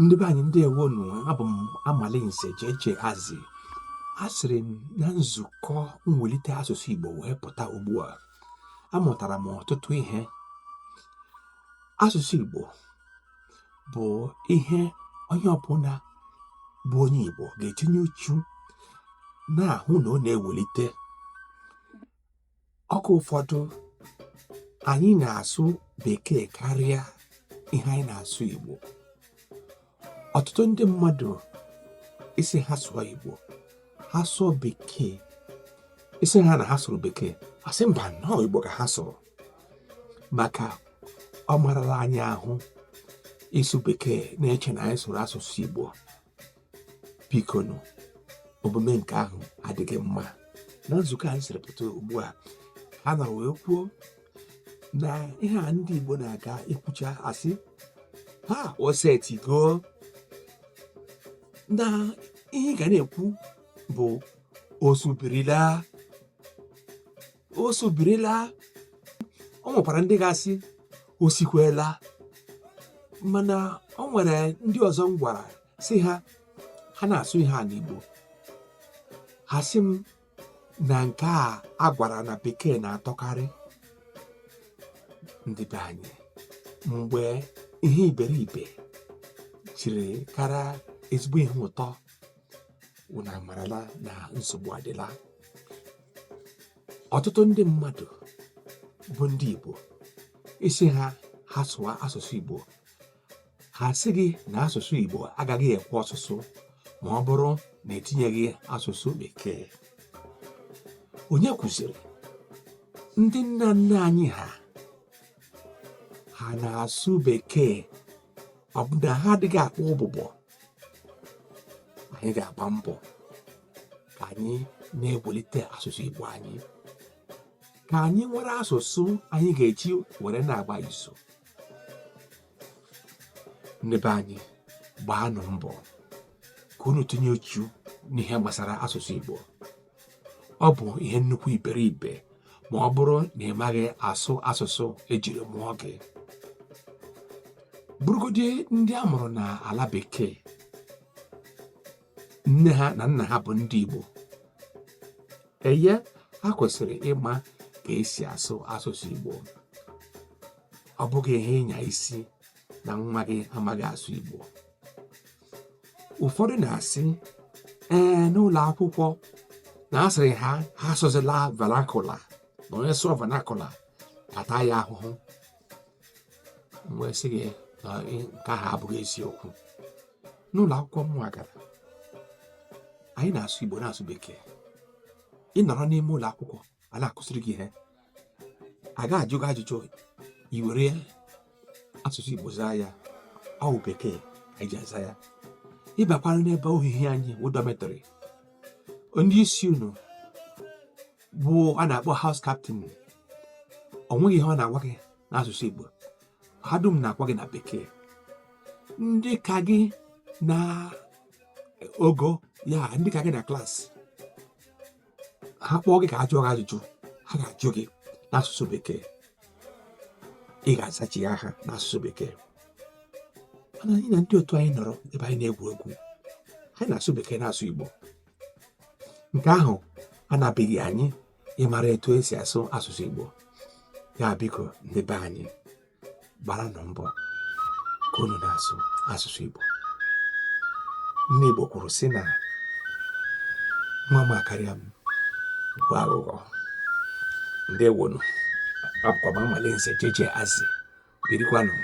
Ndị be anyị ndewonu, abụ m Amalinze Jeje Azị. Asịrị m na nzukọ mwelite asụsụ Igbo wee pụta ugbu a. Amụtara m ọtụtụ ihe. Asụsụ Igbo bụ ihe onye ọbụla bụ onye Igbo ga-etinye uchu na-ahụ na ọ na-ewelite. Oge ụfọdụ anyị na-asụ Bekee karịa ihe anyị na-asụ Igbo. Ọtụtụ ndị mmadụ isi ha sụọ Igbo, ha sụọ Bekee, isi ha na ha sụrụ Bekee, asị mba nọọ Igbo ka ha sụrụ, maka ọ marala anyị ahụ ịsụ Bekee na-eche na anyị sụrụ asụsụ Igbo. Bikonu, omume nke ahụ adịghị mma. Na nzukọ anyị siri pụta ugbu a, ha na wee kwuo na ihe a ndị Igbo na-aga ikwucha asị ha osetigo, na ihe ị ga na-ekwu bụ osubirila. O nwekwara ndị ga-asị osikwela, mana o nwere ndị ọzọ m gwara sị ha na-asụ ihe a n'Igbo, ha sị m na nke a gwara na Bekee na-atọkarị. Ndị be anyị, mgbe ihe iberibe jiri kara ezigbo ihe ụtọ, unu amarala na nsogbu adịla. Ọtụtụ ndị mmadụ bụ ndị Igbo isi ha sụwa asụsụ Igbo, ha sị gị na asụsụ Igbo agaghị ekwe ọsụsụ ma ọ bụrụ na etinyeghị asụsụ Bekee. Onye kwụsịrị? Ndị nna nna anyị ha na-asụ Bekee, ọ bụ na ha adịghị akpọ ụbụbọ. Anyị ga-agba mbọ ka anyị na-ewelite asụsụ Igbo anyị, ka anyị nwere asụsụ anyị ga-eji were na-agba izu. Ndị be anyị, gbaanụ mbọ ka unu tinye uchu n'ihe gbasara asụsụ Igbo. Ọ bụ ihe nnukwu iberibe ma ọ bụrụ na ị maghị asụ asụsụ ejiri mụọ gị. Bụrụgodị ndị a mụrụ n'ala Bekee, nne ha na nna ha bụ ndị Igbo, ha kwesịrị ịma ka esi asụ asụsụ Igbo. Ọ bụghị ihe ịnya isi na nwa gị amaghị asụ Igbo. Ụfọdụ na-asị n'ụlọ akwụkwọ na asịrị ha asụzila vernacular, na onye sụọ vernacular ata ya ahụhụ. Mgbe sị gị na nke ahụ abụghị eziokwu. N'ụlọ akwụkwọ m gara, anyị na-asụ Igbo na-asụ Bekee. Ị nọrọ n'ime ụlọ akwụkwọ, a na-akụziri gị ihe, a ga-ajụ gị ajụjụ, i were asụsụ Igbo zaa ya, ọ bụ Bekee anyị ji aza ya. Ịbakwara n'ebe ohihi anyị wụ dọmetịrị, ndị isi unu bụ a na-akpọ house captain, o nweghị ihe ọ na-agwa gị n'asụsụ Igbo, ha dum na-agwa gị na Bekee. Ndị ka gị na ogo ya, ndị ka gị na klaasị, ha kpọọ gị ka a jụọ gị ajụjụ, ha ga-ajụ gị n'asụsụ Bekee. Ị ga-azachi ya ha n'asụsụ Bekee. Mana anyị na ndị otu anyị nọrọ ebe anyị na-egwu egwu, anyị na-asụ Bekee na-asụ Igbo. Nke ahụ anabeghị anyị ịmara etu esi asụ asụsụ Igbo. Ya biko, ndị be anyị, gbara nọ mbọ ka unu na-asụ asụsụ Igbo. Ndị Igbo kwuru sị na nwa m akarịa m bụ aghụghọ. Ndewonu. Abụkwa m Amalinze Jeje Azị. Birikwanụ.